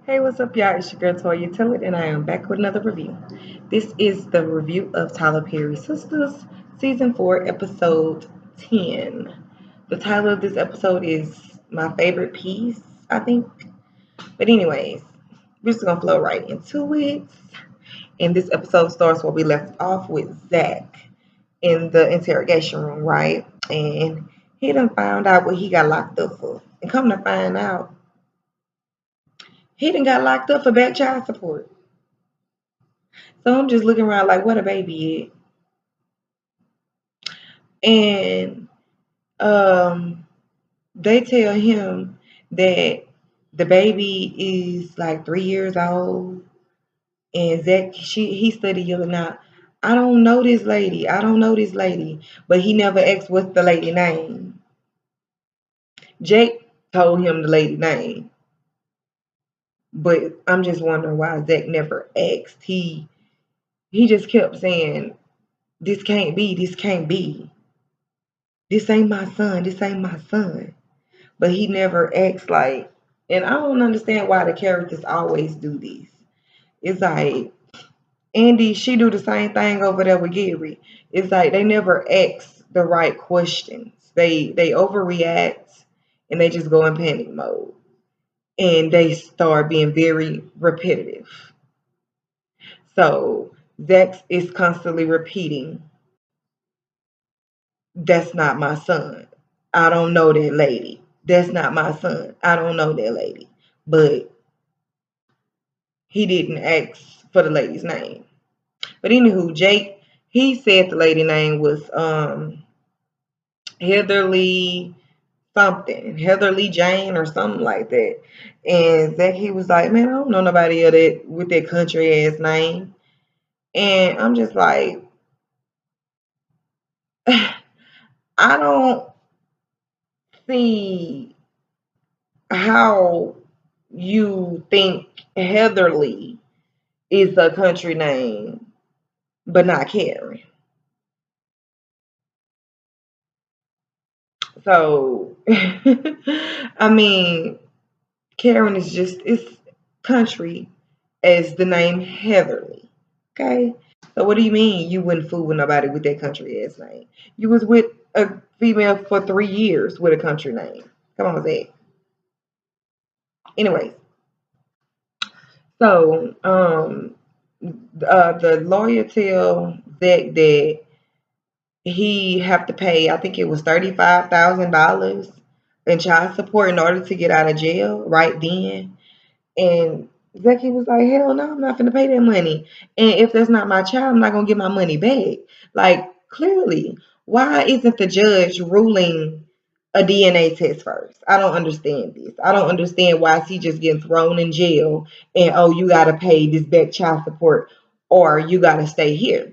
Hey, what's up, y'all? It's your girl Toya Tillett, and I am back with another review. This is the review of Tyler Perry Sistas, Season 4, Episode 10. The title of this episode is My Favorite Piece, I think. But, anyways, we're just gonna flow right into it. And this episode starts where we left off with Zach in the interrogation room, right? And he done found out what he got locked up for. And come to find out, he done got locked up for back child support. So I'm just looking around like, what a baby is. And they tell him that the baby is like 3 years old. And Zach, he started yelling out, I don't know this lady. I don't know this lady. But he never asked what's the lady name. Jake told him the lady name. But I'm just wondering why Zach never asked. He just kept saying, this can't be, this can't be. This ain't my son, this ain't my son. But he never acts like, and I don't understand why the characters always do this. It's like Andi, she do the same thing over there with Gary. It's like they never ask the right questions. They overreact and they just go in panic mode. And they start being very repetitive. So Zax is constantly repeating, that's not my son. I don't know that lady. That's not my son. I don't know that lady. But he didn't ask for the lady's name. But anywho, Jake, he said the lady name was Heatherly something, Heatherly Jane or something like that. And Zach, he was like, man, I don't know nobody of that with that country ass name. And I'm just like, I don't see how you think Heatherly is a country name, but not Karen. So, I mean, Karen is just, it's country as the name Heatherly. Okay? So, what do you mean you wouldn't fool with nobody with that country ass name? You was with a female for 3 years with a country name. Come on, Zach. Anyways, so the lawyer tell Zach that he have to pay, I think it was $35,000 in child support in order to get out of jail right then. And Zaki was like, hell no, I'm not gonna pay that money. And if that's not my child, I'm not gonna get my money back. Like, clearly, why isn't the judge ruling a DNA test first? I don't understand this. I don't understand why is he just getting thrown in jail and oh, you gotta pay this back child support or you gotta stay here.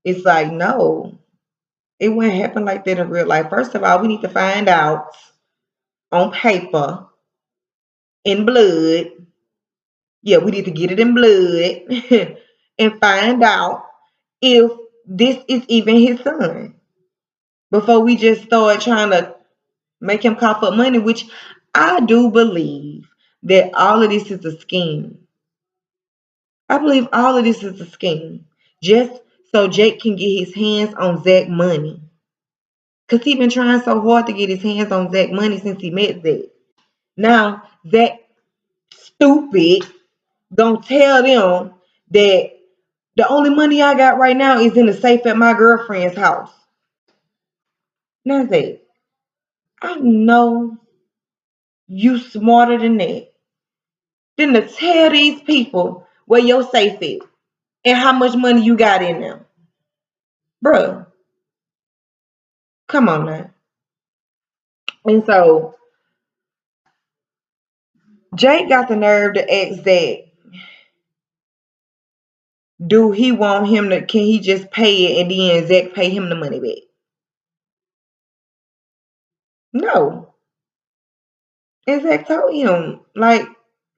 It's like, no, it wouldn't happen like that in real life. First of all, we need to find out on paper, in blood. Yeah, we need to get it in blood and find out if this is even his son before we just start trying to make him cough up money, which I do believe that all of this is a scheme. I believe all of this is a scheme just so Jake can get his hands on Zach money. Because he been trying so hard to get his hands on Zach money since he met Zach. Now, Zach stupid gonna tell them that the only money I got right now is in the safe at my girlfriend's house. Now, Zach, I know you smarter than that. Than to tell these people where your safe is and how much money you got in them. Bruh, come on now. And so Jake got the nerve to ask Zach, do he want him to, can he just pay it and then Zach pay him the money back? No. And Zach told him, like,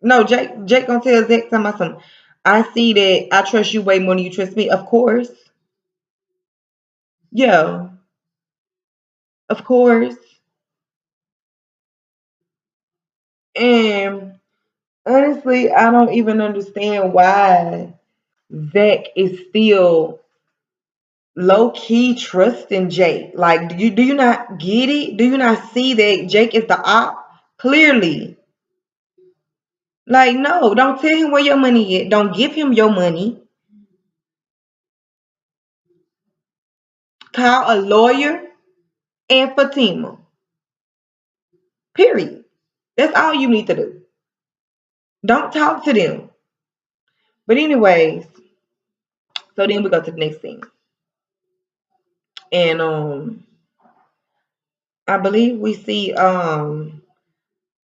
no, Jake gonna tell Zach something. I see that I trust you way more than you trust me. Of course. Yeah, of course. And Honestly, I don't even understand why Zach is still low key trusting Jake. Like, do you not get it? Do you not see that Jake is the op? Clearly. Like, no, don't tell him where your money is. Don't give him your money. Call a lawyer and Fatima. Period. That's all you need to do. Don't talk to them. But anyways, so then we go to the next thing. And I believe we see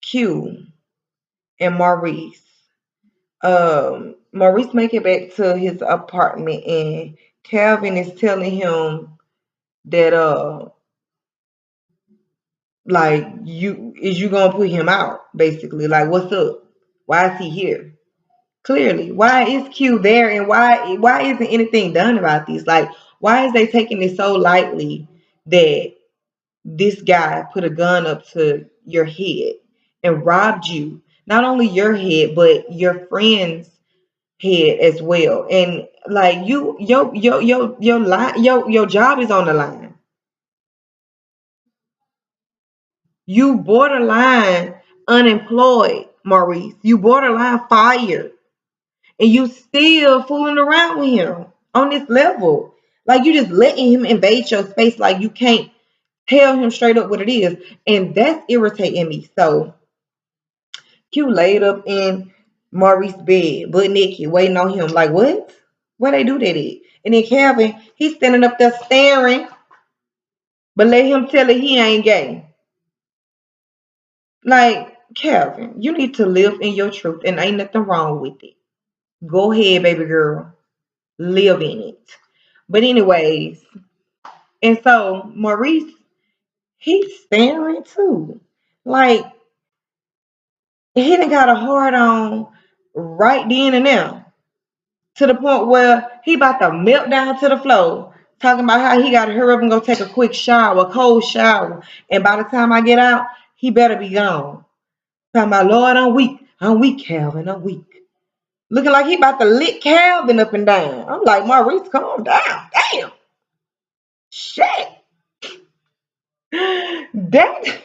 Q and Maurice. Maurice make it back to his apartment and Calvin is telling him that like you gonna put him out basically, like what's up, why is he here? Clearly, why is Q there and why isn't anything done about this? Like, why is they taking it so lightly that this guy put a gun up to your head and robbed you, not only your head but your friend's head as well, and like your job is on the line. You borderline unemployed, Maurice. You borderline fired, and you still fooling around with him on this level. Like you just letting him invade your space. Like you can't tell him straight up what it is, and that's irritating me. So Q laid up in Maurice's bed, butt naked, waiting on him. Like what? Where they do that at? And then Calvin, he's standing up there staring, but let him tell it he ain't gay. Like, Calvin, you need to live in your truth and ain't nothing wrong with it. Go ahead, baby girl. Live in it. But anyways, and so Maurice, he's staring too. Like he done got a hard on right then and there. To the point where he about to melt down to the floor. Talking about how he gotta hurry up and go take a quick shower, a cold shower. And by the time I get out, he better be gone. Talking about Lord, I'm weak. I'm weak, Calvin. I'm weak. Looking like he about to lick Calvin up and down. I'm like, Maurice, calm down. Damn. Shit. That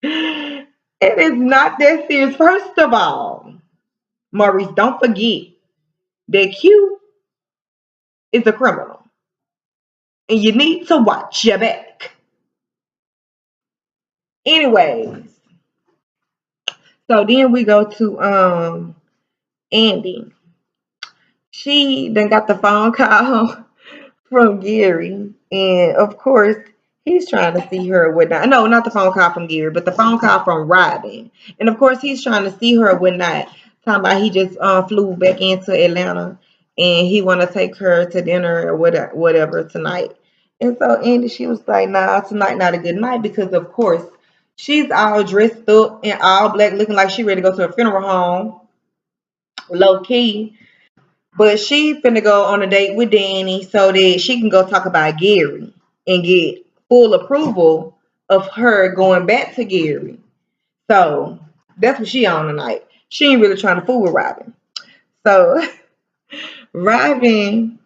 it is not that serious. First of all, Maurice, don't forget that Q is a criminal. And you need to watch your back. Anyways, so then we go to Andi. She then got the phone call from Gary, and of course, he's trying to see her or whatnot. No, not the phone call from Gary, but the phone call from Robin. And of course, he's trying to see her or whatnot. Talking about he just flew back into Atlanta and he want to take her to dinner or whatever tonight. And so Andy, she was like, "Nah, tonight not a good night because of course she's all dressed up in all black, looking like she ready to go to a funeral home, low key." But she finna go on a date with Danny so that she can go talk about Gary and get full approval of her going back to Gary. So that's what she on tonight. She ain't really trying to fool with Robin. So Robin,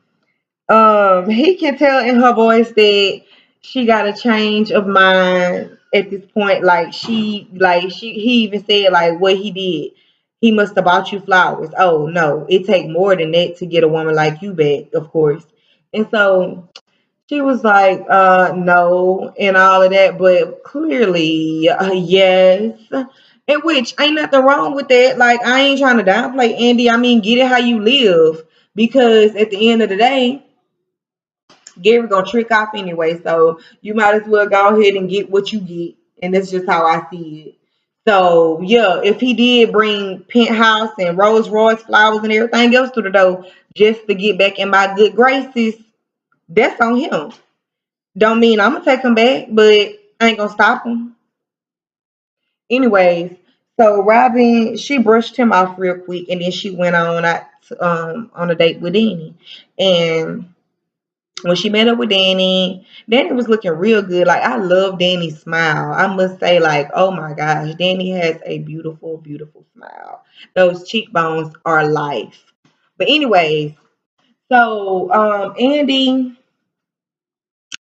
he can tell in her voice that she got a change of mind at this point. He even said like what he did. He must have bought you flowers. Oh no, it take more than that to get a woman like you back, of course. And so she was like, no, and all of that, but clearly, yes. In which ain't nothing wrong with that. Like, I ain't trying to downplay Andy. I mean, get it how you live. Because at the end of the day, Gary gonna trick off anyway. So you might as well go ahead and get what you get. And that's just how I see it. So yeah, if he did bring penthouse and Rolls Royce flowers and everything else to the door just to get back in my good graces, that's on him. Don't mean I'm gonna take him back, but I ain't gonna stop him. Anyways, so Robin, she brushed him off real quick and then she went on out on a date with Danny. And when she met up with Danny, Danny was looking real good. Like, I love Danny's smile. I must say, like, oh my gosh, Danny has a beautiful, beautiful smile. Those cheekbones are life. But anyways, so Andi,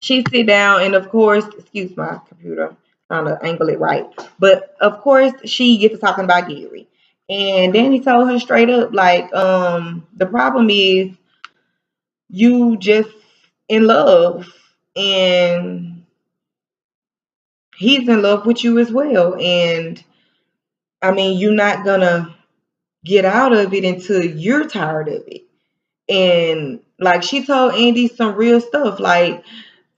she sit down, and of course, excuse my computer, trying to angle it right. But of course, she gets to talking about Gary. And Danny told her straight up, like, the problem is you just in love, and he's in love with you as well. And I mean, you're not gonna get out of it until you're tired of it. And like, she told Andi some real stuff. Like,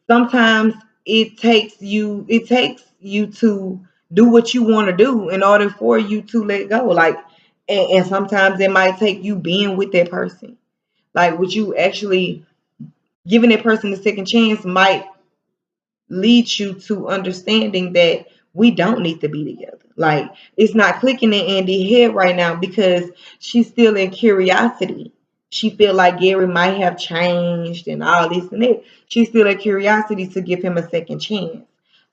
sometimes it takes you to do what you want to do in order for you to let go. Like, and sometimes it might take you being with that person. Like, with you actually giving that person a second chance might leads you to understanding that we don't need to be together. Like, it's not clicking in Andy's head right now because she's still in curiosity. She feel like Gary might have changed and all this and that. She's still in curiosity to give him a second chance.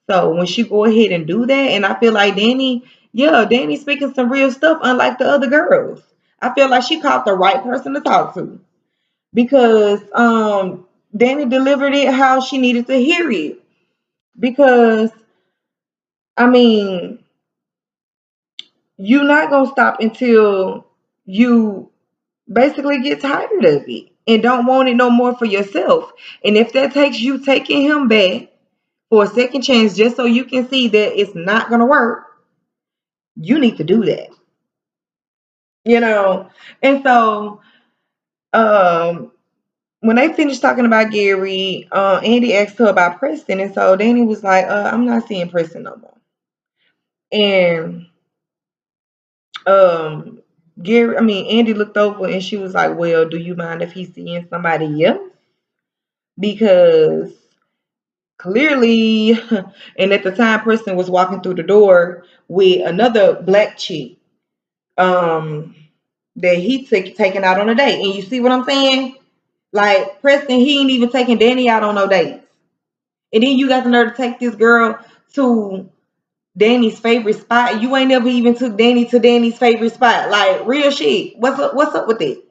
So when she go ahead and do that, and I feel like Danny, yeah, Danny's speaking some real stuff, unlike the other girls. I feel like she caught the right person to talk to because Danny delivered it how she needed to hear it. Because I mean, you're not gonna stop until you basically get tired of it and don't want it no more for yourself. And if that takes you taking him back for a second chance just so you can see that it's not gonna work, you need to do that. You know? And so um when they finished talking about Gary, Andy asked her about Preston, and so Danny was like, I'm not seeing Preston no more. And um Andy looked over and she was like, well, do you mind if he's seeing somebody else? Because clearly, and at the time Preston was walking through the door with another black chick um that he took taken out on a date. And you see what I'm saying? Like, Preston, he ain't even taking Danny out on no dates. And then you got the nerve to take this girl to Danny's favorite spot. You ain't never even took Danny to Danny's favorite spot. Like, real shit. What's up with it?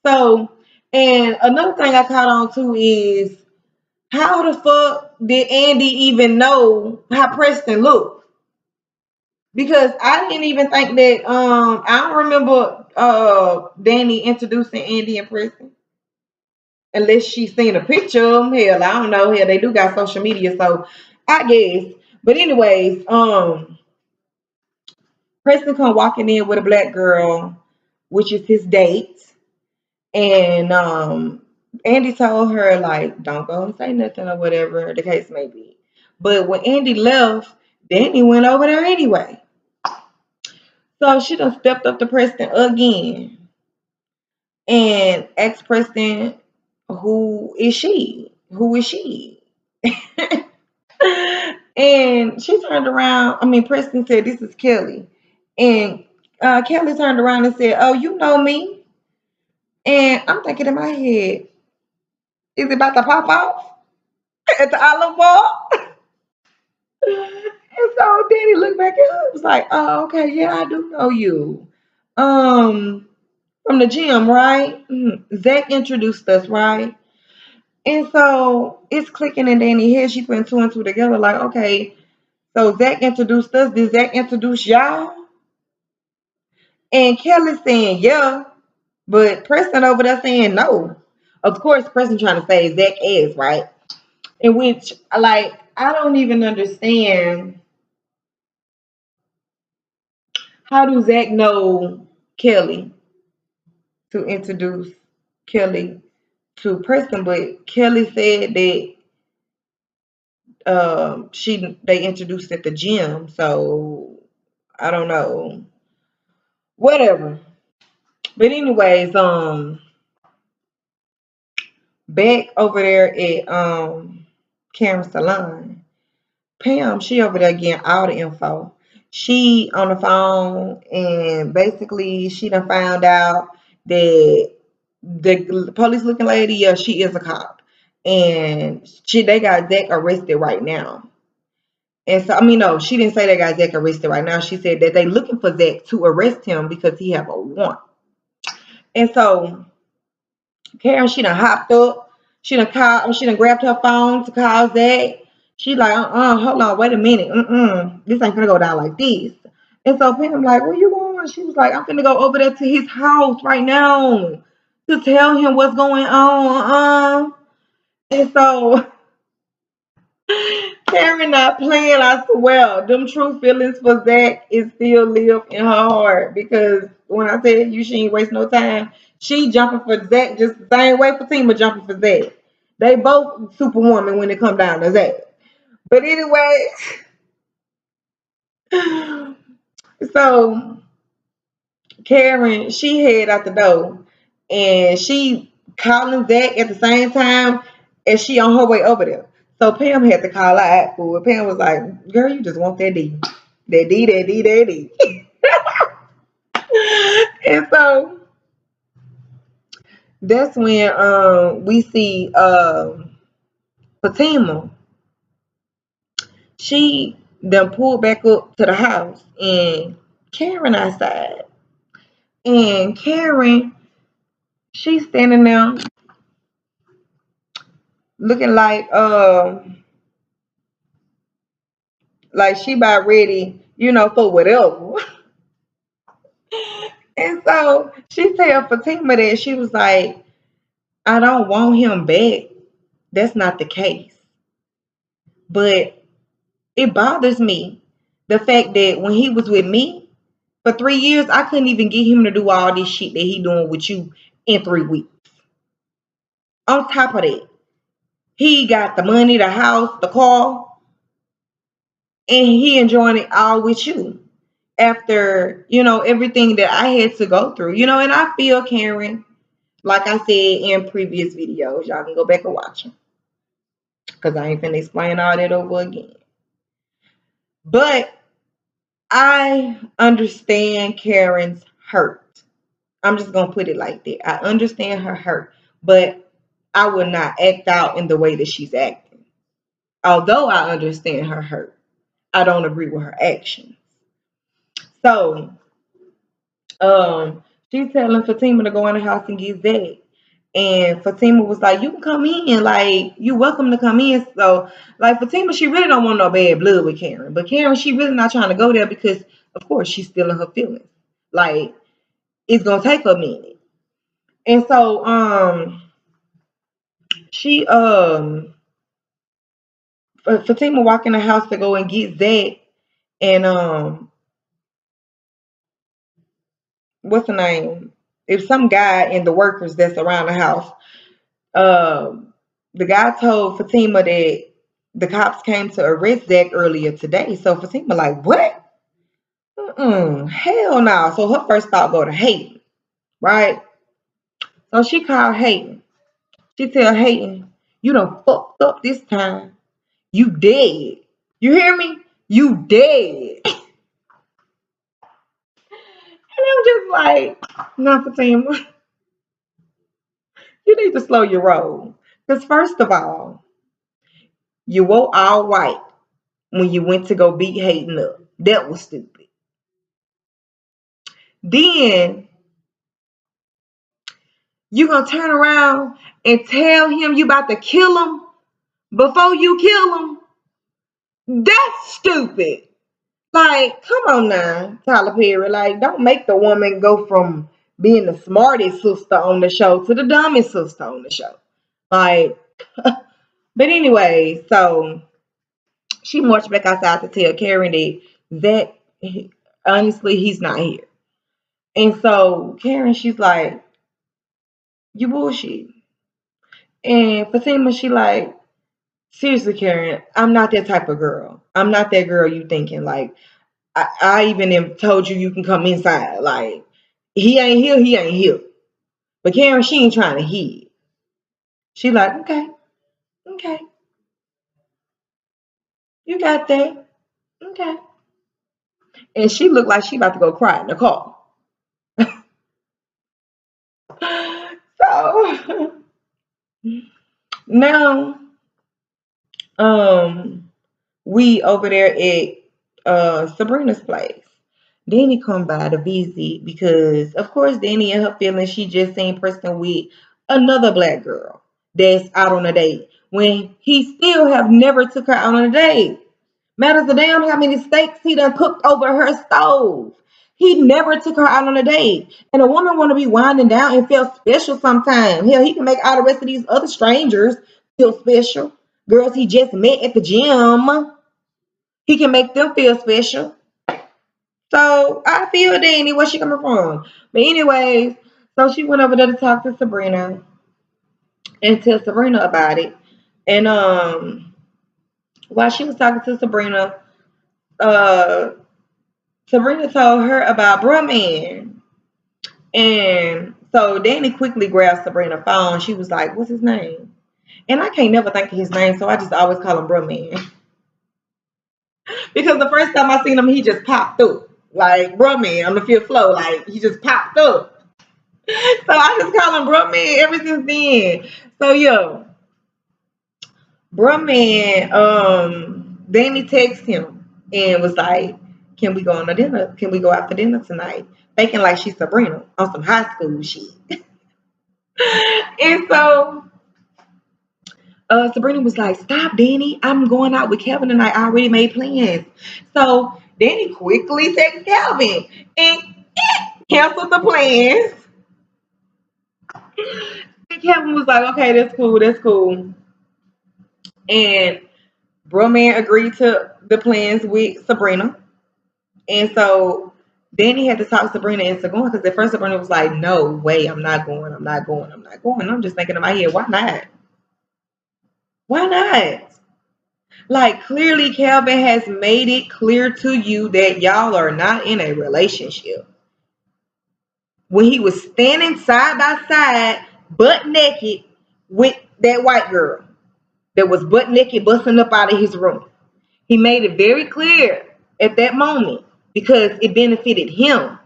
So, and another thing I caught on to is, how the fuck did Andi even know how Preston looked? Because I didn't even think that I don't remember Danny introducing Andi and Preston. Unless she's seen a picture of them. Hell, I don't know. Hell, they do got social media, so I guess. But anyways, Preston come walking in with a black girl, which is his date. And Andi told her, like, don't go and say nothing or whatever the case may be. But when Andi left, Danny went over there anyway. So she done stepped up to Preston again and asked Preston, who is she? Who is she? And she turned around. Preston said, this is Kelly. And Kelly turned around and said, oh, you know me? And I'm thinking in my head, is it about to pop off at the olive bar? And so Danny looked back at her and was like, oh, okay, yeah, I do know you. From the gym, right? Zach introduced us, right? And so it's clicking in Danny's head. She putting two and two together, like, okay, so Zach introduced us. Did Zach introduce y'all? And Kelly saying, yeah. But Preston over there saying no. Of course, Preston trying to say Zach is, right? In which, like, I don't even understand, how do Zach know Kelly to introduce Kelly to Preston? But Kelly said that they introduced at the gym, so I don't know. Whatever. But anyways, back over there at Karen's salon, Pam, she over there getting all the info. She on the phone, and basically she done found out that the police looking lady, yeah, she is a cop. and they got Zach arrested right now. And so, I mean, no, she didn't say they got Zach arrested right now. She said that they looking for Zach to arrest him because he have a warrant. And so Karen, she done hopped up. She done grabbed her phone to call Zach. She like, hold on, wait a minute. This ain't gonna go down like this. And so Pam like, where you going? She was like, I'm finna go over there to his house right now to tell him what's going on. And so Karen not playing, I swear. Them true feelings for Zach is still live in her heart because when I tell you she ain't waste no time, she jumping for Zach just the same way Fatima jumping for Zach. They both superwoman when it come down to Zach. But anyway, so Karen, she head out the door and she calling Zach at the same time as she on her way over there. So Pam had to call her out for it. Pam was like, girl, you just want that D. That D, that D, that D. And so that's when we see Fatima. She done pulled back up to the house and Karen outside. And Karen, she's standing there looking like she about ready, for whatever. And so she tell Fatima that she was like, I don't want him back. That's not the case. But it bothers me the fact that when he was with me for 3 years, I couldn't even get him to do all this shit that he doing with you in 3 weeks. On top of that, he got the money, the house, the car, and he enjoying it all with you. After, everything that I had to go through, and I feel Karen, like I said in previous videos, y'all can go back and watch them because I ain't finna explain all that over again. But I understand Karen's hurt. I'm just gonna put it like that. I understand her hurt, but I will not act out in the way that she's acting. Although I understand her hurt, I don't agree with her actions. So, she's telling Fatima to go in the house and get Zach. And Fatima was like, you can come in, like, you welcome to come in. So, like, Fatima, she really don't want no bad blood with Karen. But Karen, she really not trying to go there because, of course, she's still in her feelings. Like, it's gonna take her a minute. And so, she Fatima walk in the house to go and get Zach. And what's the name? If some guy in the workers that's around the house, um, the guy told Fatima that the cops came to arrest Zach earlier today. So Fatima like, what? Hell no. So her first thought go to Hayden, right? So she called Hayden. She tell Hayden, you done fucked up this time. You dead. You hear me? You dead. And I'm just like, no, Fatima, you need to slow your roll. Because first of all, you wore all white when you went to go beat Hayden up. That was stupid. Then you gonna turn around and tell him you about to kill him before you kill him? That's stupid. Like, come on now, Tyler Perry. Like, don't make the woman go from being the smartest sister on the show to the dumbest sister on the show. Like, but anyway, so she marched back outside to tell Karen that honestly, he's not here. And so Karen, she's like, you bullshit. And Fatima, she like, seriously, Karen, I'm not that type of girl. I'm not that girl you thinking. Like, I even have told you can come inside. Like, he ain't here, he ain't here. But Karen, she ain't trying to hear. She like, okay, okay, you got that. Okay. And she looked like she about to go cry in the car. So Now, um, we over there at Sabrina's place. Danny come by to visit because, of course, Danny and her feelings. She just seen Preston with another black girl that's out on a date when he still have never took her out on a date. Matters a damn how many steaks he done cooked over her stove. He never took her out on a date. And a woman want to be winding down and feel special sometime. Hell, he can make all the rest of these other strangers feel special. Girls he just met at the gym. He can make them feel special. So I feel Danny, where she coming from? But anyways, so she went over there to talk to Sabrina and tell Sabrina about it. And while she was talking to Sabrina, uh Sabrina told her about Brumman. And so Danny quickly grabbed Sabrina's phone. She was like, what's his name? And I can't never think of his name, so I just always call him Brumman. Because the first time I seen him, he just popped through. Like Brumman on the fifth floor. Like he just popped through. So I just call him Brumman ever since then. So yeah, Brumman, Danny texted him and was like, can we go on a dinner? Can we go out for dinner tonight? Thinking like she's Sabrina on some high school shit. And so Sabrina was like, stop, Danny. I'm going out with Kevin and I already made plans. So Danny quickly texted Calvin and canceled the plans. And Kevin was like, okay, that's cool, that's cool. And Bro Man agreed to the plans with Sabrina. And so Danny had to talk Sabrina into going because at first Sabrina was like, no way, I'm not going, I'm not going, I'm not going. I'm just thinking in my head, why not? Why not? Like clearly Calvin has made it clear to you that y'all are not in a relationship. When he was standing side by side, butt naked with that white girl that was butt naked busting up out of his room. He made it very clear at that moment because it benefited him.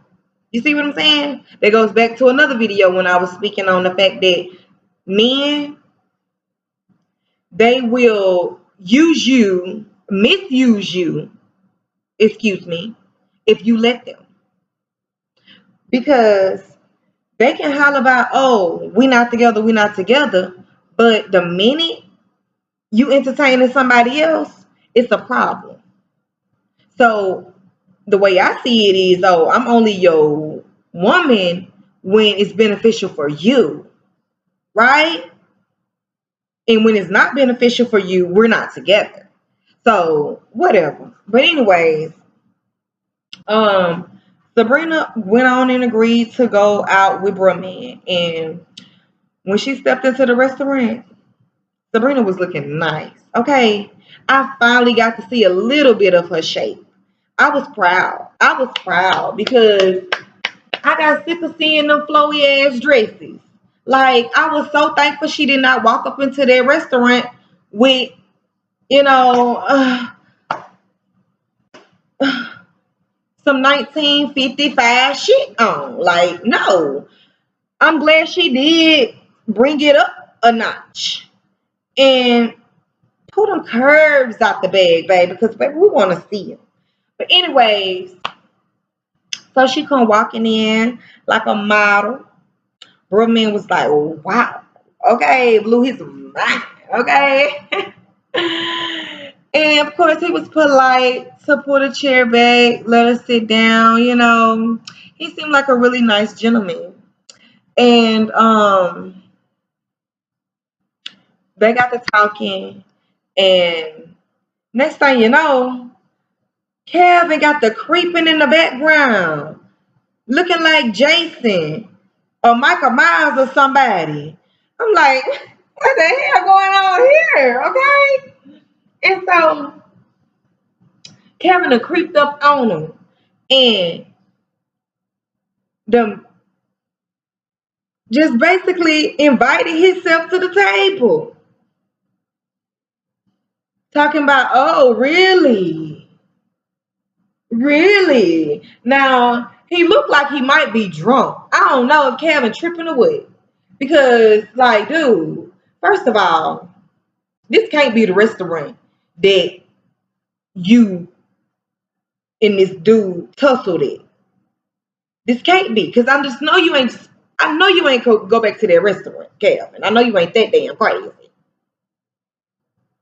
You see what I'm saying? That goes back to another video when I was speaking on the fact that men, they will use you, misuse you, excuse me, if you let them. Because they can holler about, oh, we not together, we not together. But the minute you entertaining somebody else, it's a problem. So the way I see it is, oh, I'm only your woman when it's beneficial for you, right? And when it's not beneficial for you, we're not together. So whatever. But anyways, um, Sabrina went on and agreed to go out with Brumman. And when she stepped into the restaurant, Sabrina was looking nice. Okay. I finally got to see a little bit of her shape. I was proud. I was proud because I got sick of seeing them flowy ass dresses. Like I was so thankful she did not walk up into that restaurant with, you know, some 1955 shit on. Like, no. I'm glad she did bring it up a notch and pull them curves out the bag, baby, because baby, we want to see them. But anyways, so she come walking in like a model. Brooklyn was like, oh, wow, okay, blew his mind, okay. And of course, he was polite to put a chair back, let her sit down. You know, he seemed like a really nice gentleman. And they got to talking, and next thing you know, Kevin got the creeping in the background, looking like Jason or Michael Myers or somebody. I'm like, what the hell going on here? Okay. And so Kevin had creeped up on him and them just basically invited himself to the table. Talking about, oh, really? Really? Now, he looked like he might be drunk. I don't know if Kevin tripping or what. Because, like, dude, first of all, This can't be the restaurant that you and this dude tussled at. This can't be, because I just know you ain't. I know you ain't go back to that restaurant, Calvin. I know you ain't that damn crazy.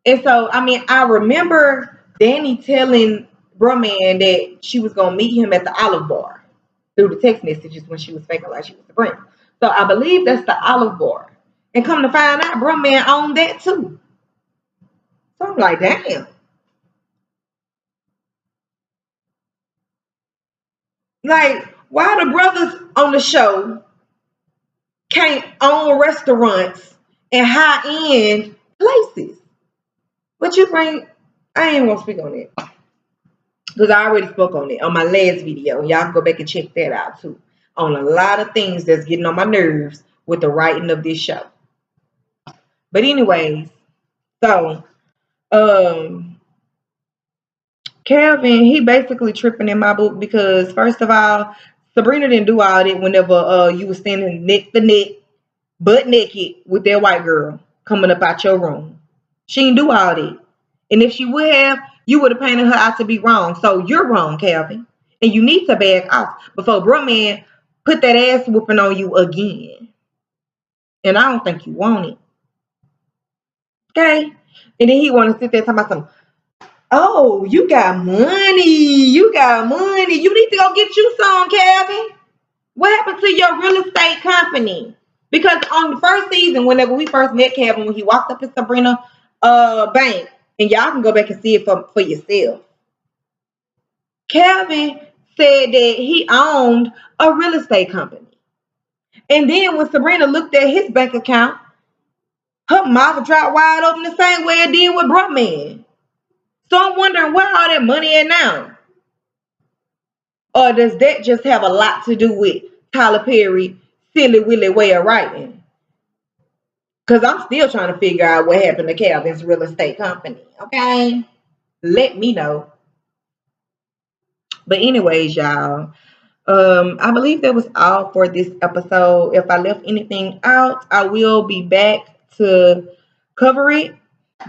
And so, I mean, I remember Danny telling Brumman that she was gonna meet him at the Olive Bar through the text messages when she was faking like she was Sabrina. So I believe that's the Olive Bar. And come to find out, Brumman owned that too. So I'm like, damn. Like, why the brothers on the show can't own restaurants and high end places? But you bring, I ain't gonna speak on it because I already spoke on it on my last video. Y'all can go back and check that out too. On a lot of things that's getting on my nerves with the writing of this show. But anyways, so um Calvin, he basically tripping in my book because first of all, Sabrina didn't do all that whenever you was standing neck to neck, butt naked with that white girl coming up out your room. She didn't do all that. And if she would have, you would have painted her out to be wrong. So you're wrong, Calvin. And you need to back off before Brumman put that ass whooping on you again. And I don't think you want it. Okay? And then he want to sit there talking about something. Oh, you got money. You got money. You need to go get you some, Calvin. What happened to your real estate company? Because on the first season, whenever we first met Calvin, when he walked up in Sabrina bank, and y'all can go back and see it for yourself. Calvin said that he owned a real estate company. And then when Sabrina looked at his bank account, her mouth dropped wide open the same way it did with Brumman. So I'm wondering where all that money at now? Or does that just have a lot to do with Tyler Perry silly willy way of writing? Because I'm still trying to figure out what happened to Calvin's real estate company. Okay? Let me know. But anyways, y'all. I believe that was all for this episode. If I left anything out, I will be back to cover it.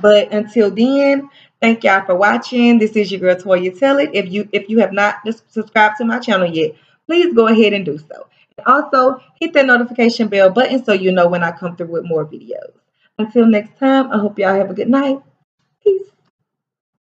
But until then, thank y'all for watching. This is your girl Toya Tell It. If you have not subscribed to my channel yet, please go ahead and do so. And also hit that notification bell button so you know when I come through with more videos. Until next time, I hope y'all have a good night.